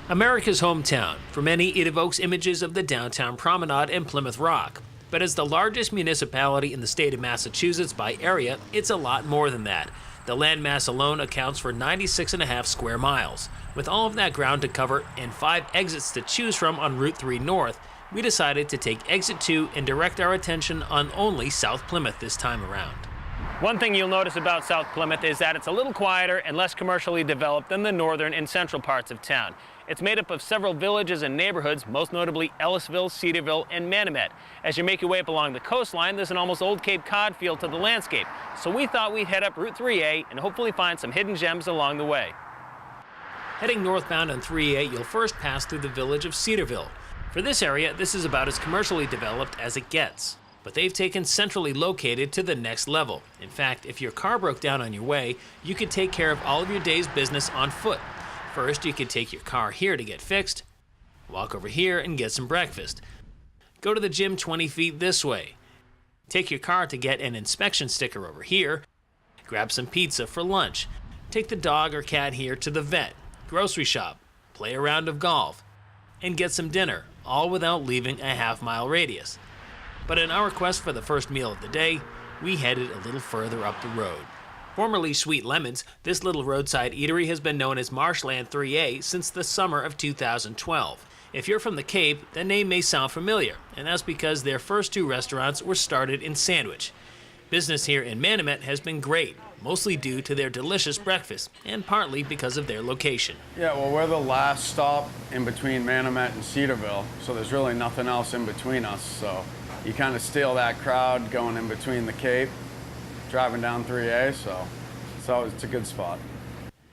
America's hometown. For many, it evokes images of the downtown promenade and Plymouth Rock. But as the largest municipality in the state of Massachusetts by area, it's a lot more than that. The landmass alone accounts for 96.5 square miles. With all of that ground to cover and 5 exits to choose from on Route 3 North, we decided to take Exit 2 and direct our attention on only South Plymouth this time around. One thing you'll notice about South Plymouth is that it's a little quieter and less commercially developed than the northern and central parts of town. It's made up of several villages and neighborhoods, most notably Ellisville, Cedarville, and Manomet. As you make your way up along the coastline, there's an almost old Cape Cod feel to the landscape. So we thought we'd head up Route 3A and hopefully find some hidden gems along the way. Heading northbound on 3A, you'll first pass through the village of Cedarville. For this area, this is about as commercially developed as it gets. But they've taken centrally located to the next level. In fact, if your car broke down on your way, you could take care of all of your day's business on foot. First, you could take your car here to get fixed, walk over here and get some breakfast. Go to the gym 20 feet this way. Take your car to get an inspection sticker over here. Grab some pizza for lunch. Take the dog or cat here to the vet, grocery shop, play a round of golf, and get some dinner, all without leaving a half-mile radius. But in our quest for the first meal of the day, we headed a little further up the road. Formerly Sweet Lemons, this little roadside eatery has been known as Marshland 3A since the summer of 2012. If you're from the Cape, the name may sound familiar, and that's because their first 2 restaurants were started in Sandwich. Business here in Manomet has been great, mostly due to their delicious breakfast, and partly because of their location. Yeah, well, we're the last stop in between Manomet and Cedarville, so there's really nothing else in between us, so you kind of steal that crowd going in between the Cape, driving down 3A, so it's a good spot.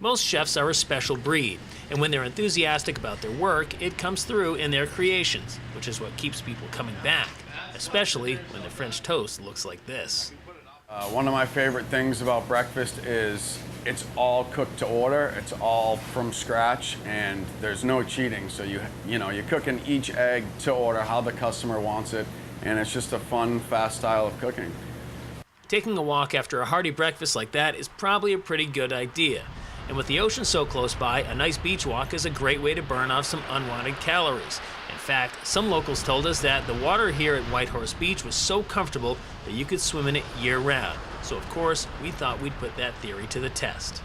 Most chefs are a special breed, and when they're enthusiastic about their work, it comes through in their creations, which is what keeps people coming back, especially when the French toast looks like this. One of my favorite things about breakfast is it's all cooked to order, it's all from scratch, and there's no cheating, so you're cooking each egg to order how the customer wants it, and it's just a fun, fast style of cooking. Taking a walk after a hearty breakfast like that is probably a pretty good idea. And with the ocean so close by, a nice beach walk is a great way to burn off some unwanted calories. In fact, some locals told us that the water here at Whitehorse Beach was so comfortable that you could swim in it year-round. So of course, we thought we'd put that theory to the test.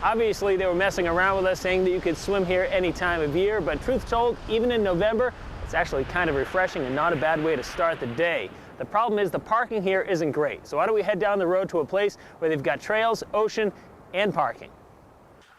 Obviously, they were messing around with us, saying that you could swim here any time of year, but truth told, even in November, it's actually kind of refreshing and not a bad way to start the day. The problem is the parking here isn't great, so why don't we head down the road to a place where they've got trails, ocean, and parking.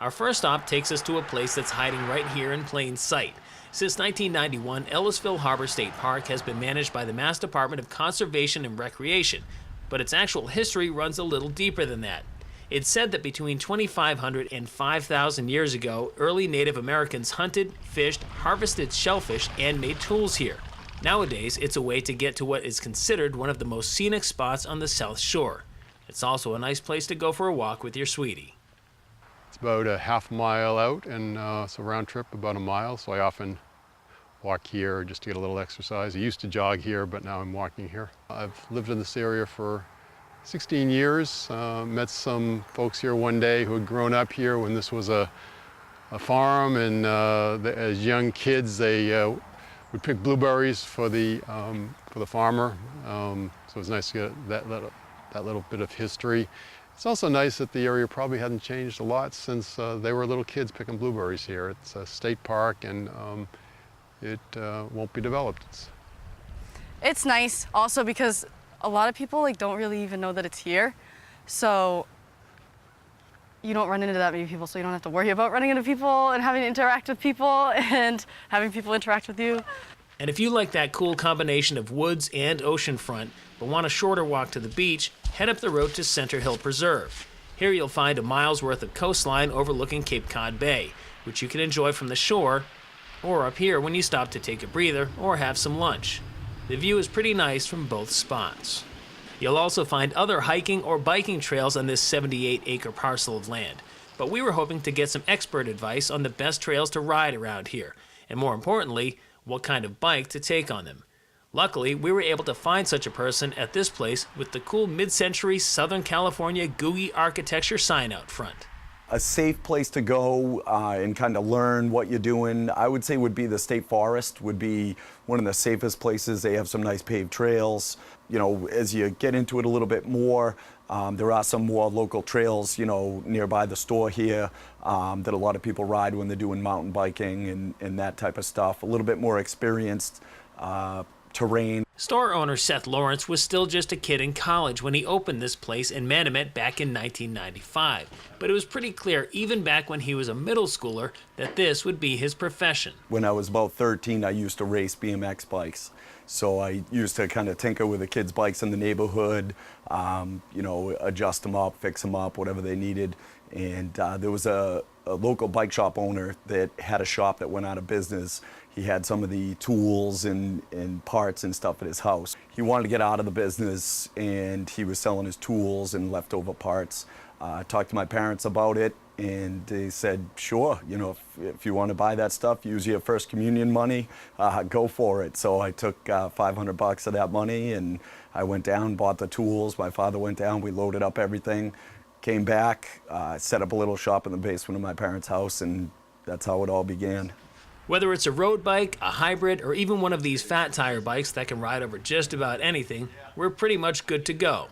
Our first stop takes us to a place that's hiding right here in plain sight. Since 1991, Ellisville Harbor State Park has been managed by the Mass Department of Conservation and Recreation, but its actual history runs a little deeper than that. It's said that between 2,500 and 5,000 years ago, early Native Americans hunted, fished, harvested shellfish, and made tools here. Nowadays, it's a way to get to what is considered one of the most scenic spots on the South Shore. It's also a nice place to go for a walk with your sweetie. It's about a half mile out, and it's a round trip about a mile, so I often walk here just to get a little exercise. I used to jog here, but now I'm walking here. I've lived in this area for 16 years. Met some folks here one day who had grown up here when this was a farm, and as young kids they would pick blueberries for the farmer. So it was nice to get that little bit of history. It's also nice that the area probably hasn't changed a lot since they were little kids picking blueberries here. It's a state park, and it won't be developed. It's nice also because a lot of people don't really even know that it's here, so you don't run into that many people, so you don't have to worry about running into people and having to interact with people and having people interact with you. And if you like that cool combination of woods and oceanfront, but want a shorter walk to the beach, head up the road to Center Hill Preserve. Here you'll find a mile's worth of coastline overlooking Cape Cod Bay, which you can enjoy from the shore, or up here when you stop to take a breather or have some lunch. The view is pretty nice from both spots. You'll also find other hiking or biking trails on this 78-acre parcel of land, but we were hoping to get some expert advice on the best trails to ride around here, and more importantly, what kind of bike to take on them. Luckily, we were able to find such a person at this place with the cool mid-century Southern California Googie architecture sign out front. A safe place to go and kind of learn what you're doing, I would say, would be the state forest. Would be one of the safest places. They have some nice paved trails. You know, as you get into it a little bit more, there are some more local trails, you know, nearby the store here that a lot of people ride when they're doing mountain biking and that type of stuff. A little bit more experienced terrain. Store owner Seth Lawrence was still just a kid in college when he opened this place in Manomet back in 1995. But it was pretty clear, even back when he was a middle schooler, that this would be his profession. When I was about 13, I used to race BMX bikes. So I used to kind of tinker with the kids' bikes in the neighborhood, you know, adjust them up, fix them up, whatever they needed. And there was a local bike shop owner that had a shop that went out of business. He had some of the tools and parts and stuff at his house. He wanted to get out of the business, and he was selling his tools and leftover parts. I talked to my parents about it, and they said, sure, you know, if you want to buy that stuff, use your first communion money, go for it. So I took $500 of that money, and I went down, bought the tools. My father went down, we loaded up everything, came back, set up a little shop in the basement of my parents' house, and that's how it all began. Whether it's a road bike, a hybrid, or even one of these fat tire bikes that can ride over just about anything, we're pretty much good to go.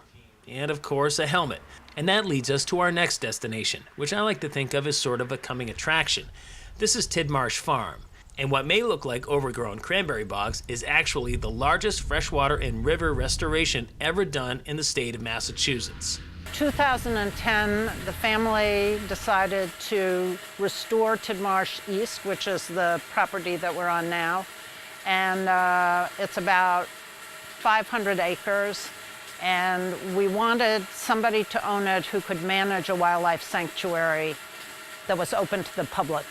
And of course, a helmet. And that leads us to our next destination, which I like to think of as sort of a coming attraction. This is Marsh Farm. And what may look like overgrown cranberry bogs is actually the largest freshwater and river restoration ever done in the state of Massachusetts. 2010, the family decided to restore Tidmarsh East, which is the property that we're on now. And it's about 500 acres. And we wanted somebody to own it who could manage a wildlife sanctuary that was open to the public.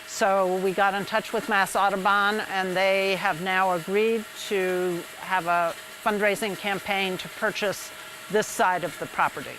So we got in touch with Mass Audubon, and they have now agreed to have a fundraising campaign to purchase this side of the property.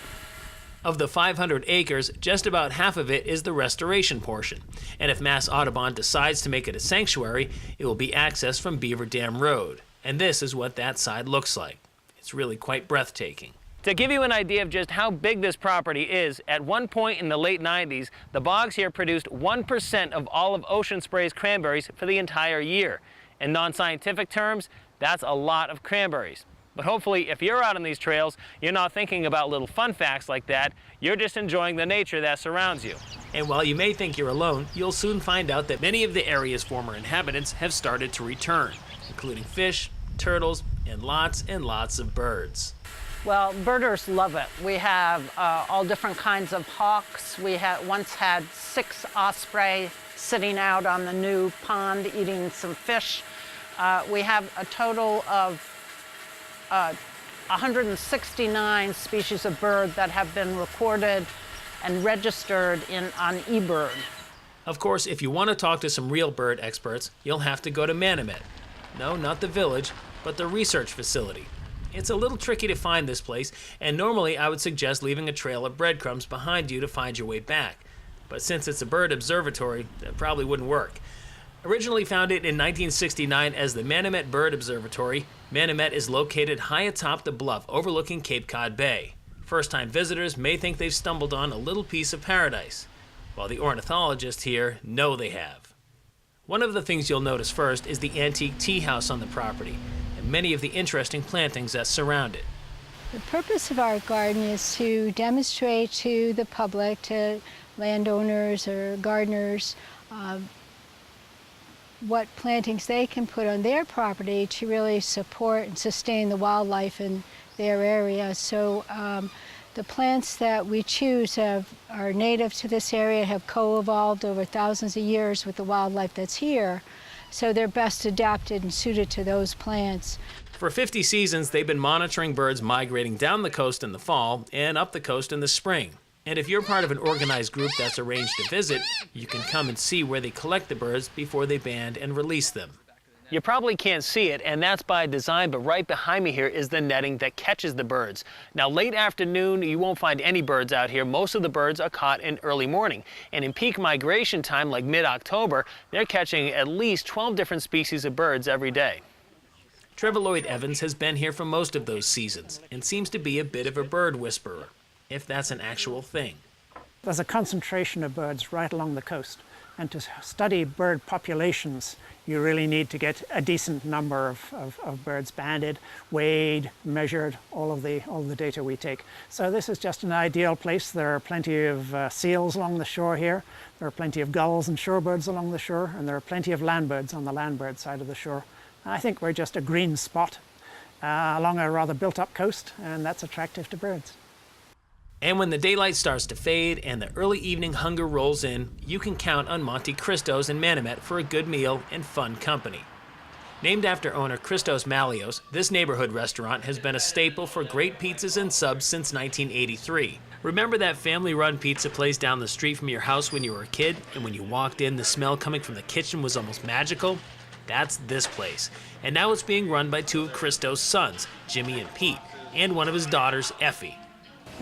Of the 500 acres, just about half of it is the restoration portion. And if Mass Audubon decides to make it a sanctuary, it will be accessed from Beaver Dam Road. And this is what that side looks like. It's really quite breathtaking. To give you an idea of just how big this property is, at one point in the late 90s, the bogs here produced 1% of all of Ocean Spray's cranberries for the entire year. In non-scientific terms, that's a lot of cranberries. But hopefully, if you're out on these trails, you're not thinking about little fun facts like that. You're just enjoying the nature that surrounds you. And while you may think you're alone, you'll soon find out that many of the area's former inhabitants have started to return, including fish, turtles, and lots of birds. Well, birders love it. We have all different kinds of hawks. We once had 6 osprey sitting out on the new pond eating some fish. We have a total of 169 species of bird that have been recorded and registered on eBird. Of course, if you want to talk to some real bird experts, you'll have to go to Manomet. No, not the village, but the research facility. It's a little tricky to find this place, and normally I would suggest leaving a trail of breadcrumbs behind you to find your way back. But since it's a bird observatory, that probably wouldn't work. Originally founded in 1969 as the Manomet Bird Observatory, Manomet is located high atop the bluff overlooking Cape Cod Bay. First-time visitors may think they've stumbled on a little piece of paradise, while the ornithologists here know they have. One of the things you'll notice first is the antique tea house on the property, and many of the interesting plantings that surround it. The purpose of our garden is to demonstrate to the public, to landowners or gardeners, what plantings they can put on their property to really support and sustain the wildlife in their area. So the plants that we choose are native to this area, have co-evolved over thousands of years with the wildlife that's here. So they're best adapted and suited to those plants. For 50 seasons, they've been monitoring birds migrating down the coast in the fall and up the coast in the spring. And if you're part of an organized group that's arranged to visit, you can come and see where they collect the birds before they band and release them. You probably can't see it, and that's by design, but right behind me here is the netting that catches the birds. Now, late afternoon, you won't find any birds out here. Most of the birds are caught in early morning. And in peak migration time, like mid-October, they're catching at least 12 different species of birds every day. Trevor Lloyd Evans has been here for most of those seasons and seems to be a bit of a bird whisperer, if that's an actual thing. There's a concentration of birds right along the coast. And to study bird populations, you really need to get a decent number of birds banded, weighed, measured, all of the data we take. So this is just an ideal place. There are plenty of seals along the shore here. There are plenty of gulls and shorebirds along the shore, and there are plenty of landbirds on the landbird side of the shore. I think we're just a green spot along a rather built-up coast, and that's attractive to birds. And when the daylight starts to fade and the early evening hunger rolls in, you can count on Monte Cristos and Manomet for a good meal and fun company. Named after owner Christos Malios, this neighborhood restaurant has been a staple for great pizzas and subs since 1983. Remember that family-run pizza place down the street from your house when you were a kid, and when you walked in, the smell coming from the kitchen was almost magical? That's this place. And now it's being run by two of Christos' sons, Jimmy and Pete, and one of his daughters, Effie.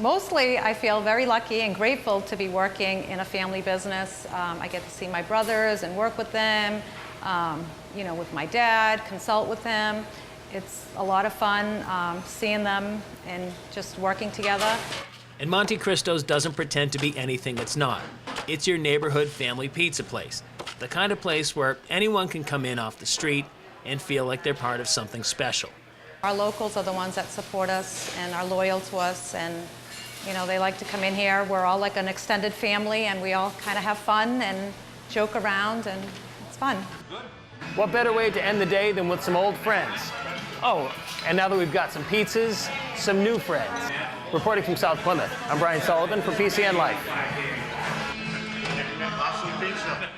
Mostly, I feel very lucky and grateful to be working in a family business. I get to see my brothers and work with them, with my dad, consult with them. It's a lot of fun seeing them and just working together. And Monte Cristos doesn't pretend to be anything it's not. It's your neighborhood family pizza place, the kind of place where anyone can come in off the street and feel like they're part of something special. Our locals are the ones that support us and are loyal to us, and they like to come in here. We're all like an extended family, and we all kind of have fun and joke around, and it's fun. What better way to end the day than with some old friends? Oh, and now that we've got some pizzas, some new friends. Reporting from South Plymouth, I'm Brian Sullivan for PCN Life. Awesome pizza.